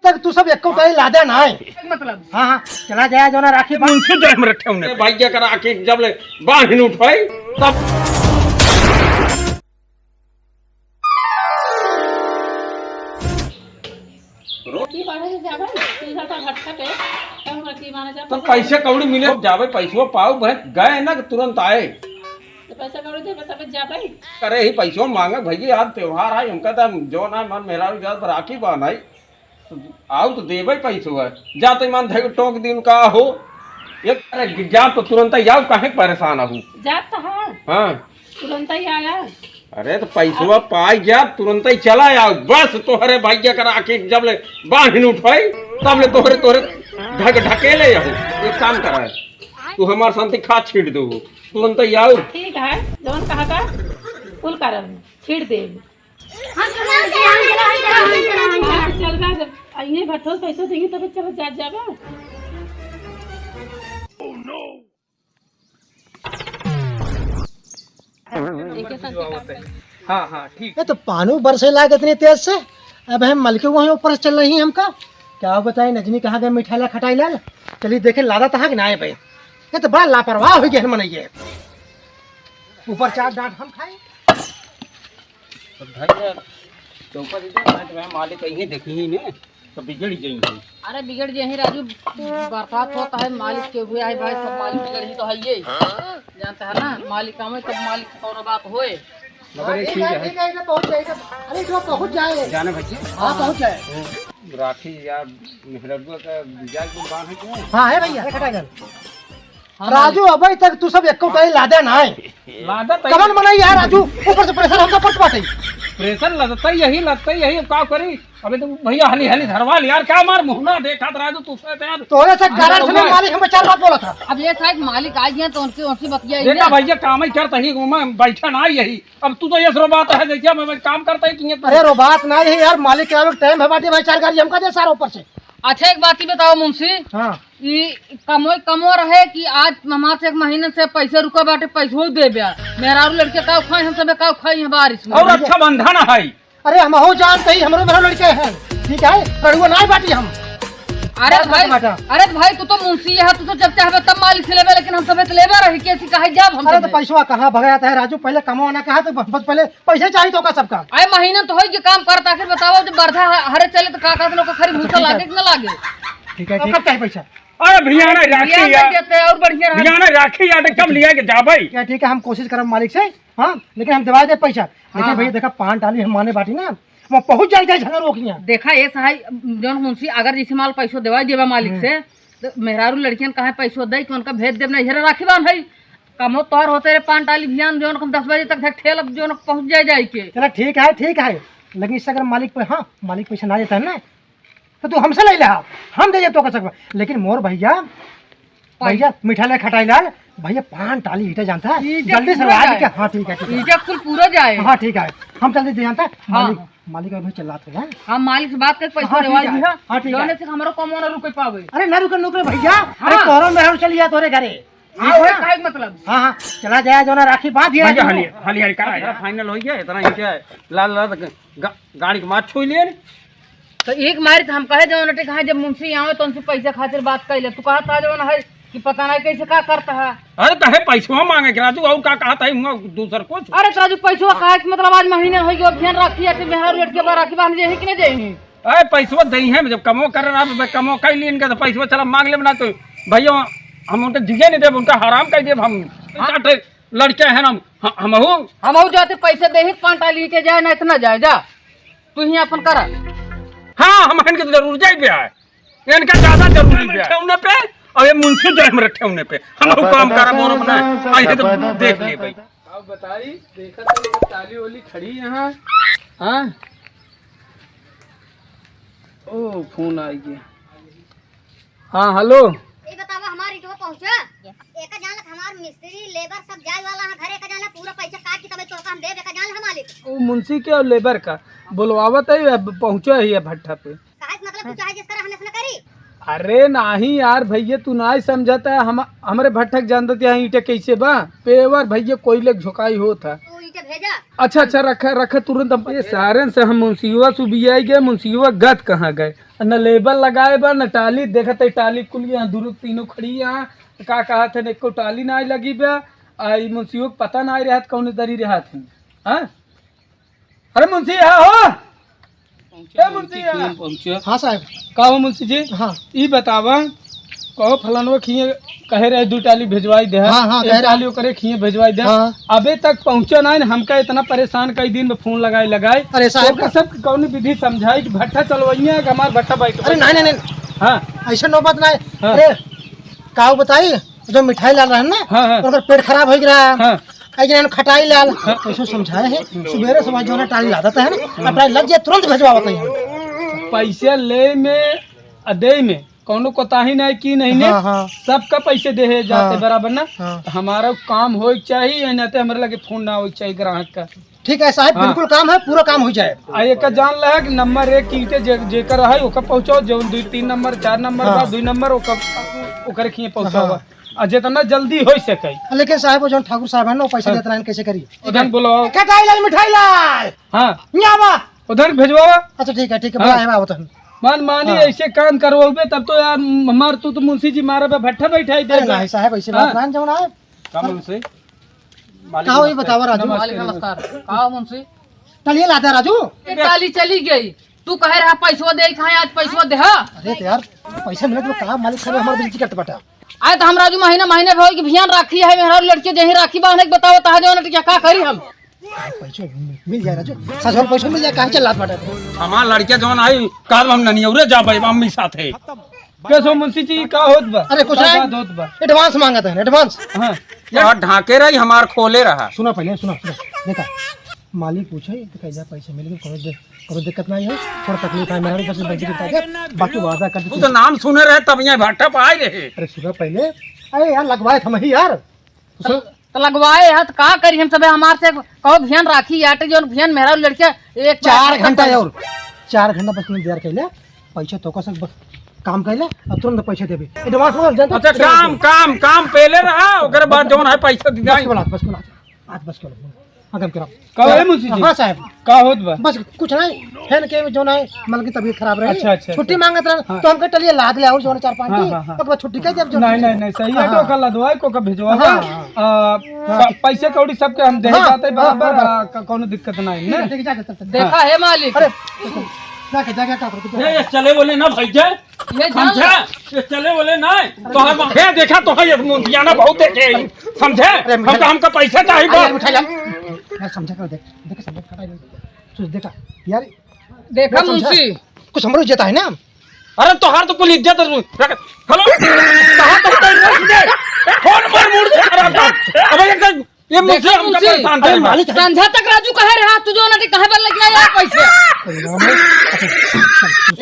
तक तू सब एक लादा ना है मतलब। हाँ हाँ चला जाए जो ना राखी मुंशी जाए में रखे उन्हें भाई क्या करा आखिर जब ले बांध नहीं उठाई तब तो पैसे कौड़ी मिले जावे पैसो पाओ भाई गए ना तुरंत आए तो पैसा कौड़ी दे तब जा भाई करे ही पैसों मांगे भैया आज त्योहार है हमका तो जो ना मन मेरा राखी बांध आई आओ तो देवे पैसो है जाते मन थे टोक दिन का हो एक जा तो तुरंत ही आओ काहे परेशान हूँ जात तो हाँ तुरंत ही आया। अरे तो पैसवा पाई जा तुरंत ही चला आओ बस तोहरे भाग्य करा आखिर जब ले बांध नहीं उठाई तब ले तोहरे तोहरे ढकेले जाओ एक काम करा है तू हमारे संति खा छीट दो तुरंत ही आओ। ठीक है जौन कहा था फुल करम छीड़ दे चल जा जब आइए भट्ठो पैसे देंगे तब चल जा जावा। हाँ हाँ ठीक। तो पानू बरसे लाग इतनी तेज से अब हम मलके वहीं ऊपर से चल रही हैं हमका क्या बताए नजनी कहाँ गए मिठाई ला खटाई लाल चलिए देखे लादा तहा कि ना आए भाई ये तो बड़ा लापरवाह हो गया मनइए ऊपर 4 डांट हम खाए मालिक कहीं देखी ही ने तो बिगड़ जाएंगे। अरे बिगड़ जाए राजू बरसात होता है मालिक के हुए है भाई सब मालिक बिगड़ ही तो है ये जानता है ना मालिक काम है तब मालिक कौन बात होए मगर एक चीज है पहुंच जाएगा। अरे जो पहुंच जाए जाने भैया हाँ पहुंच जाए राखी या मिहरबुआ का जाय गुण बांध है क्यों हाँ है भैया खटाई लाल राजू अभी तक तू सब एक लादा ना है लादा कमन बनाई यार राजू ऊपर से प्रेशर हमका पट पाते प्रेशर लगता ही यही का करी अबे तो भैया हली हली धरवा यार क्या मार मुहना देखा था राजू तुझसे यार तोरे से कारण से मालिक हमें 4 बात बोला था। अब ये शायद मालिक आ गया तो उनकी बतिया देखा भैया काम ही करता ही मैं बैठा ना यही अब तू तो ये सरो बात है देखिए मैं काम करता ही अरे रो बात ना है यार मालिक के टाइम है बाटी भाई 4 गाड़ी हमका दे सारा ऊपर से। अच्छा एक बात ही बताओ मुंशी हाँ ये कमो रहे कि आज हमारे से 1 महीने से पैसे रुका बाटे पैसों दे ब्या मेरा लड़के का खाए हम सब का खाई है बारिश में और अच्छा बंधन है। अरे हम हो जानते ही हमारे मेरा लड़के हैं ठीक है कड़ुआ ना बाटी हम। अरे भाई तू तो मुंशी है तू तो जब चाहे तब मालिक से लेवे लेकिन हम सब लेवे रही कैसी कहे जब हम। अरे तो पैसा कहाँ भगाता है राजू पहले कमाना कहा तो बस पहले पैसे चाहिए तो का सबका आए महीना तो है काम करता आखिर बताओ जब बरधा हरे चले तो काका लोग खरी भूसा लागे कि ना लागे। ठीक है कब चाहिए पैसा अरे भैया ना राखी यार और बढ़िया भैया ना राखी यार कब लिया के जा भाई क्या ठीक है हम कोशिश करें मालिक से हाँ लेकिन हम दिवा दे पैसा लेकिन भैया देखा 5 डाली हम माने बाटी ना वहाँ पहुँच जाए झगड़ रोकियाँ देखा ये सहाय जौन मुंशी अगर जैसे माल पैसों देवा देवा मालिक से तो मेहरारू लड़कियन कहा पैसों दे कि उनका भेज देव नहीं राखी बांध है कमो तोहर होते रहे 5 डाली भियान जो 10 बजे तक ठेल जो पहुँच जाए के चला ठीक है लेकिन इससे अगर मालिक पे हाँ मालिक पैसा ना देता है ना तो तू हमसे ले ला हम दे तो कर सकते लेकिन मोर भैया मिठाई ला खटाई लाल भैया 5 डाली ईटा जानता है जल्दी से ला के। हाँ ठीक है ईटा कुल पूरा जाए। हाँ ठीक है हम जल्दी दे जानता है मालिक अभी चला तो है हम मालिक से बात करके पैसा देवा दी हां ठीक है से हमरो कमो ना रुके पावे। अरे ना रुके भैया अरे तोरो में हम चलिए तोरे घरे काहे मतलब हाँ चला जाए जो ना राखी बांध दिया हली करा फाइनल हो गया इतना ईटा लाल गाड़ी के मार छोई ले तो एक मारी हम कहे जो नटे कहा जब मुंशी आवे तो उनसे पैसा खातिर बात कैले तू कहा था जो है कि पता नहीं कैसे का करता है। अरे कहे पैसा मांगे कि राजू और का कहता है दूसर कुछ। अरे राजू पैसा कहा कि मतलब आज महीने हो गया ध्यान रखिए कि मेहर लड़के बार राखी बांध जाए कि नहीं जाएंगे। अरे पैसा दई है जब कमो कर रहा कमो कर लिए इनका तो पैसा चला मांग ले बना तो भैया हम उनके दिए नहीं दे उनका हराम कर दे हम लड़के हैं हम जाते पैसे दे 5 डाली के जाए ना इतना जाए जा तू ही अपन कर। हाँ हम इनके जरूर जाए पे आए इनका ज्यादा जरूरी है पे और ये मुंशी जो है ठेवने पे हम काम करा दोनों बनाए आइए तो देख ले भाई अब बताई देखा तो ताली वाली खड़ी यहाँ। हाँ ओ फोन आ गया। हाँ हेलो ये बतावा हमारी जो पहुंचा एक जान हमार मिस्त्री लेबर सब जाए वाला है घरे का जाना पूरा पैसा काट के तबे तो हम देवे का जान हम मालिक वो मुंशी के और लेबर का बुलवावत है पहुंचा ही है भट्ठा पे काहे मतलब तू चाहे जिस तरह हमने करी अरे नहीं यार भैया तू नहीं समझता है, हम हमारे भट्ठक जानते यहाँ ईटे कैसे बा पेवर भैया कोयले झुकाई होता। तू इटे भेजा अच्छा रखा तुरंत हम ये सारन से हम मुंसिवा सुबिया गए, मुंसिवा गत कहाँ गए न लेबल लगाए बा न टाली देखते टाली कुल यहाँ दूर तीनों खड़ी यहाँ का कहा थे को टाली ना लगी बा आई मुंसियों को पता ना रहा कौन दरी रहा थे। हाँ अरे मुंशी यहाँ हो मुंशी यहाँ हाँ साहब। का हो मुंशी जी। हाँ ई बतावा कहो फलानवा खिए कहे रहे 2 टाली भिजवाई दे। हाँ, एक टाली करे खिए भिजवाई दे। हाँ। अबे तक पहुंचा ना हमका इतना परेशान कई दिन में फोन लगाए अरे साहब तो सब कौन विधि समझाई कि भट्ठा चलवाइए कि हमार भट्ठा बैठ। अरे नहीं हाँ ऐसा नौबत नहीं। हाँ। अरे का बताई जो मिठाई लाल रहा है ना हाँ। उनका पेट खराब हो गया है। हाँ ऐसे खटाई लाल ऐसा समझाए है सुबह सुबह जो है टाली ला देता है ना अपना लग जाए तुरंत भिजवा बताइए। पैसे ले में अदे में कौनो कोताही नहीं की नहीं ने हाँ, हाँ। सबका पैसे दे है जाते हाँ। बराबर ना। हाँ। हमारा काम हो चाहिए नहीं तो हमारे लगे फोन ना हो चाहिए ग्राहक का। ठीक है साहब हाँ। बिल्कुल काम है पूरा काम हो जाए। आ एक जान लगा कि नंबर 1 कीटे जेकर है ओकर पहुंचाओ जो 2 3 नंबर 4 नंबर हाँ। बा 2 नंबर ओकर खिए पहुंचाओ हाँ। आ जितना जल्दी हो सके। लेकिन साहब वो जो ठाकुर साहब है ना वो पैसा देते हैं कैसे करिए। उधर बुलाओ। खटाई लाल मिठाई लाल हाँ यहाँ बा। उधर भेजवाओ। अच्छा ठीक है हाँ। बुलाए बा तो मानी हाँ। ऐसे काम करवाओगे तब तो यार हमार तो मुंशी जी मारा पे भट्ठा बैठाई दे। नहीं साहब ऐसे हाँ। बात ना जमना है। काम से कहो ये बतावा राजू। मालिक नमस्कार। का मुंशी टलिए लाता है राजू। ये टाली चली गई तू कहे रहा पैसवा दे खाए आज पैसवा दे। हाँ अरे तो यार पैसा मिले तो कहा मालिक साहब हमारे बिजली कट बटा। आए तो हम राजू महीने भर की भियान राखी है मेरा लड़के जही राखी बांधे के बताओ तहा जो क्या का करी हम। पैसा मिल जाए राजू सजल पैसा मिल जाए कहाँ चल लात बटा। हमार लड़के जवन आई काल हम ननियौरे जाबे मम्मी साथे। कैसो मुंशी जी का होत बा। अरे कुछ का नहीं बात होत बा। एडवांस मांगते हैं एडवांस। हाँ यार ढाके रही हमार खोले रहा। सुना पहले सुना देखा मालिक पूछे तो कैसा पैसे मिल गए कोनो दिक्कत नहीं है थोड़ा तकलीफ है मेरा भी बस बैंक के बाकी वादा कर तू तो नाम सुने रहे तब यहाँ भट्ठा पे आए रहे। अरे सुना पहले अरे यार लगवाए थे ही यार। तो लगवाए है तो का करी हम सब हमार से कहो भियान राखी आटे जो भियान मेरा लड़के एक 4 घंटा और 4 घंटा बस तुम देर कैले पैसा तो कसक बस काम कैले और तुरंत पैसे देबे एडवांस हो जनता। अच्छा काम पहले रहा ओकर बाद जवन है पैसा दिखाई। बस बोला आज बस करो आगम करो। कहो मुंशी जी। हाँ साहब का होत बा। बस कुछ नहीं फैन के जो है मतलब की तबीयत खराब रही अच्छा, छुट्टी मांगत रहे हाँ। तो हमके टलिए लाद ले और जो 4-5 हाँ, दिन हाँ, हाँ। तो छुट्टी के जब जो नहीं सही है हाँ। तो कल लदवाई को का भिजवाओ। हाँ। पैसे कौड़ी सबके हम दे हाँ, जाते बराबर। हाँ, कोनो दिक्कत नहीं ना। ठीक है जा देखा है मालिक। अरे जाके का करके ये चले बोले ना भैया ये जान समझे ये चले बोले ना तो हम हे देखा तो है मुंडियाना बहुत देखे समझे हमका पैसा चाहिए यार बस। उठा ले यार समझा कर देख समझ खटाई सोच देखा यार देखा समझा। मुंशी कुछ हमरो इज्जत है ना। अरे तोहार तो कुल इज्जत हेलो कहां तक फोन पर मूड से खराब था। अब ये मुझे देखा हमका मुझे। परेशान अरे करे मालिक है। संझा तक राजू कहे रहा तू जो नटी कहे बल लग गया पैसे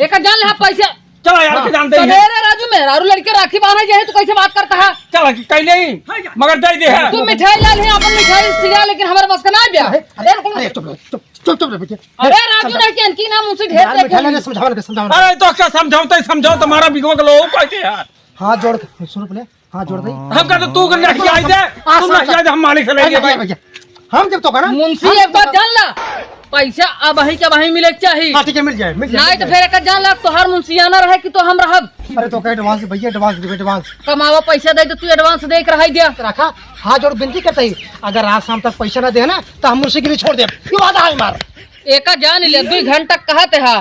एक जान ले पैसे चला यार के जानते हैं सवेरे राजू मेरा लड़के राखी बांधे जाए तो कैसे बात करता है। चला कैले ही मगर दे दे है तू मिठाई लाल है अपन मिठाई सिया लेकिन हमारे बस का ना ब्याह। अरे चुप रे बेटे। अरे राजू ने के इनकी ना मुझसे ढेर यार मिठा देखो ले समझाओ अरे तो क्या समझाओ तुम्हारा बिगो के लोग कैसे यार हाथ जोड़ के सुनो पहले हाथ जोड़ दे। हम कहते तू कर लेके आई दे तू ना शायद हम मालिक से लेंगे भाई। हम जब तो करा मुंशी एक बात जान ला पैसा अब ही के वही मिले के चाहिए हाँ ठीक है मिल जाए नहीं तो फिर एक जान ला तोहार मुंशियाना रहे कि तो हम रहब। अरे तो एडवांस भैया एडवांस कमावा पैसा दे तो तू एडवांस दे के रह दिया। रखा हाथ जोड़ विनती करता ही अगर आज शाम तक पैसा ना दे ना तो हम मुझसे के लिए छोड़ दे ये वादा है हमारा। एक जान ले 2 घंटा कहते है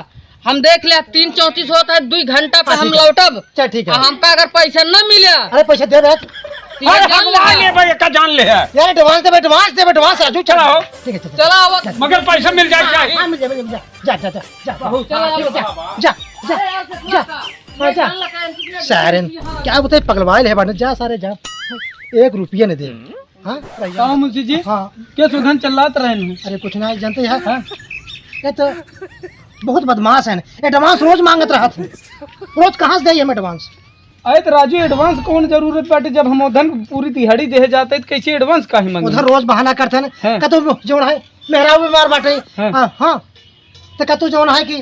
हम देख ले 3:34 होता है 2 घंटा पे हम लौटब। चल ठीक है। हमका अगर पैसा न मिले अरे पैसा दे दे तो ये जान ले भाई का जान ले है यार एडवांस राजू चला ठीक है चला आवा मगर पैसा मिल जाए चाहिए। हाँ मिल जाए जा जा जा जा चला जा जा जा सारन क्या बताए पगलवाइल है बाने जा सारे जा 1 रुपया नहीं दे। हाँ कहो मुंशी जी हाँ क्या सुधन चलाते रहे। अरे कुछ नहीं जानते हैं ये तो बहुत बदमाश है एडवांस रोज मांगत रहा था रोज कहाँ से दे हम एडवांस। अरे तो राजू एडवांस कौन जरूरत बाटे जब हम उधर पूरी दिहाड़ी दे जाते तो कैसे एडवांस काहे मांगे। उधर रोज बहाना करते हैं हाँ। कहते जो है मेहरा बीमार बाटे हाँ। हाँ तो कहते जो है कि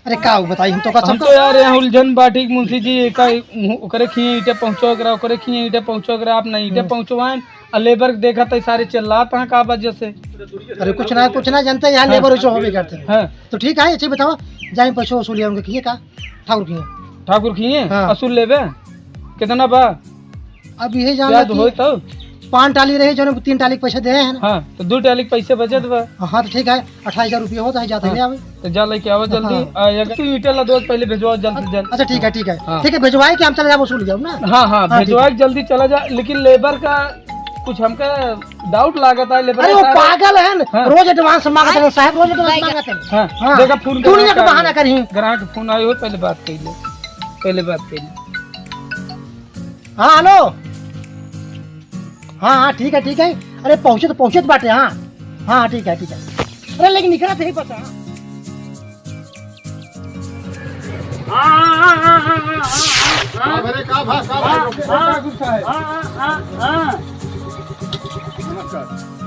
अरे का बताई हम तो का हम तो यार यहाँ उलझन बाटी मुंशी जी ओकरे खिए ईटे पहुँचो करा ओकरे खिए ईटे पहुँचो करा आप नहीं ईटे पहुँचवाएं और लेबर देखा तो सारे चिल्लाते हैं का वजह से। अरे कुछ ना जानते यहाँ लेबर वैसे हो भी करते हैं। हाँ तो ठीक है अच्छी बताओ जाए पैसे वसूल उनके किए का ठाकुर खिए हाँ। असूल लेबे कितना बा अब यही जान याद हो तो 5 टाली रहे जो 3 टाली के पैसे दे हैं। हाँ तो 2 टाली के पैसे बचत बा। हाँ तो ठीक है 28,000 रुपये होता है जाते ले आवे। तो जा लेके आओ जल्दी तू ईटे ला दो पहले भिजवाओ जल्द से जल्द। अच्छा ठीक है हाँ। ठीक है भिजवाए कि हम चले जाए वसूल जाओ ना। हाँ हाँ भिजवाए जल्दी चला जा लेकिन लेबर का कुछ हमका डाउट लागत है लेबर अरे वो पागल है हाँ। रोज एडवांस मांगते हैं साहब रोज एडवांस मांगते हैं। हाँ हाँ। देखा फोन दुनिया का बहाना करी ग्राहक फोन आयो पहले बात कर ले हाँ हेलो हाँ ठीक है अरे पहुँचे तो बाटे हाँ ठीक है अरे लेकिन निकला थे पता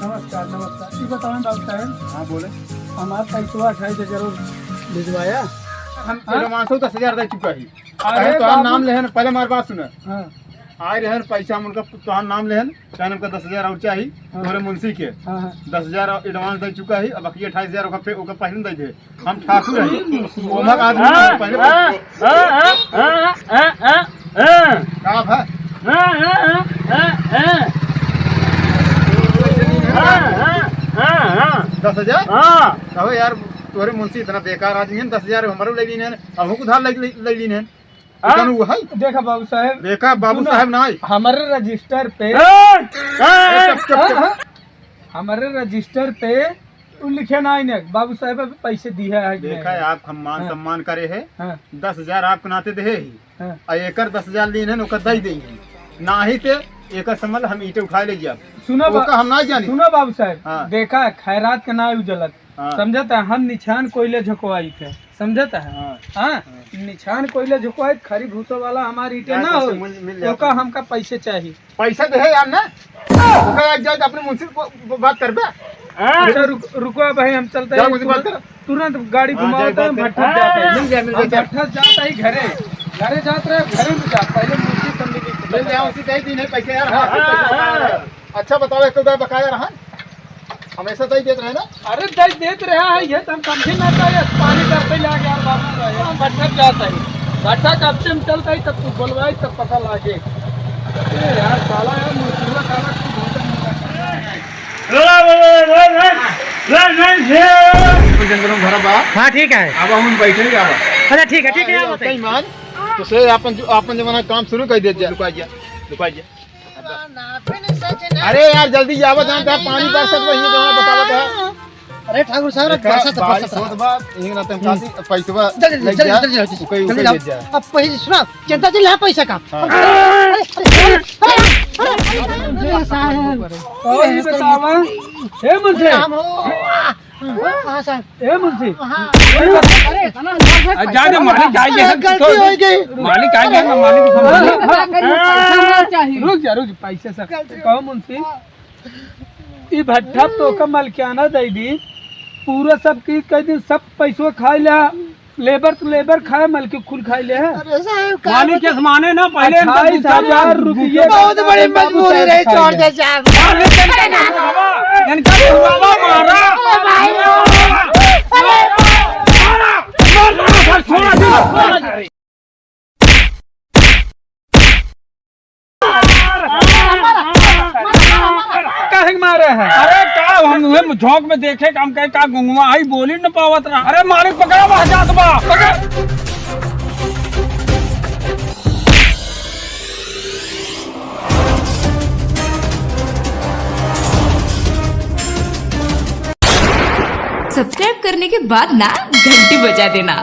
नमस्कार ये बताओ बाबू साहब। हाँ बोले हमारा पैसा 28,000 भिजवाया हम एडवांसो 10,000 दे चुका ही। अरे तो हम नाम लेहन पहले हमारी बात सुने हाँ आए रहन पैसा हम उनका तो नाम लेहन कहन हमका 10,000 और चाहिए हमारे मुंशी के हाँ हाँ 10,000 एडवांस दे चुका ही अब बाकी 28,000 ओकर पहले दे दे हम ठाकुर है ओमक आदमी पहले का भाई 10,000 कहो यार तोरे मुंशी इतना बेकार आदमी है 10,000 हमारे ले लीन है अब को उधार ले लीन है वो है देखा बाबू साहब देखा बाबू साहब ना हमारे रजिस्टर पे हमारे रजिस्टर पे लिखे ना इन्हें बाबू साहब अभी पैसे दिए है देखा है आप हम मान सम्मान करे है हाँ 10,000 आपको नाते दे ही हाँ और एकर 10,000 लीन है ओकर दई देंगे ना ही ते एकर समझ हम ईटे उठा ले जा सुनो ओका हम ना जानी सुनो बाबू साहब हाँ। देखा खैरात के ना उजलत हाँ। समझता है हम निछान कोयले झुकवाई थे समझता है हाँ। हाँ निछान कोयले झुकवाई खरी भूसो वाला हमारी ईटे ना हो मिल तो का हमका पैसे चाहिए पैसा दे है यार ना ओका आज जाए अपने मुंशी को बात करबे अच्छा रुको भाई हम चलते जाओ हैं मुझे बात करो। तुरंत गाड़ी हाँ, घुमाते हैं जाए बात भट्ठा करो। जाता है मिल जाए, मिल जाए। भट्ठा जाता है घरे जाते रहे घरे में जा पहले मुंशी समझ मिल जाए उसी दे दी नहीं पैसे यार हाँ। अच्छा बताओ एक तो बकाया रहा हमेशा दई देते रहे ना अरे दई देते रहा है ये तो हम समझे ना चाहिए पानी करते ले गया बाबू हम भट्ठा जाता है भट्ठा कब से हम चलता है तब तू बोलवाई तब पता लागे यार साला यार मुसीबत साला हाँ ठीक है अब हम बैठे ही आवा अच्छा ठीक है कई मान तो से अपन जमाना काम शुरू कर दे लुका जा अरे यार जल्दी जावा जानता है पानी बरसत वही जमाना बतावत है अरे ठाकुर साहब बारिश होत बा यही ना तुम कासी पैसा जल्दी कोई जल्दी दे जा अब पैसे सुना चिंता चल पैसा का कौन बतावा हे मुंशी हाँ साहब हे मुंशी जा मालिक जाइए गलती हो गई मालिक आएंगे ना मालिक चाहिए रुक जा पैसे सब कहो मुंशी ई भट्ठा तो कमल क्या ना दे दी पूरा सब की कह दी सब पैसों खा लिया लेबर तो लेबर खाए मलकी खुल खाई ले है अरे साहब मालिक के माने ना पहले 28,000 रुपये बहुत बड़ी मजबूरी रही छोड़ दे साहब काहे मारे हैं अरे का हम झोंक में देखे काम कहे का गुंगवा आई बोली न पावत रहा अरे मालिक पकड़ा वहां जात बा पकड़ सब्सक्राइब करने के बाद ना घंटी बजा देना।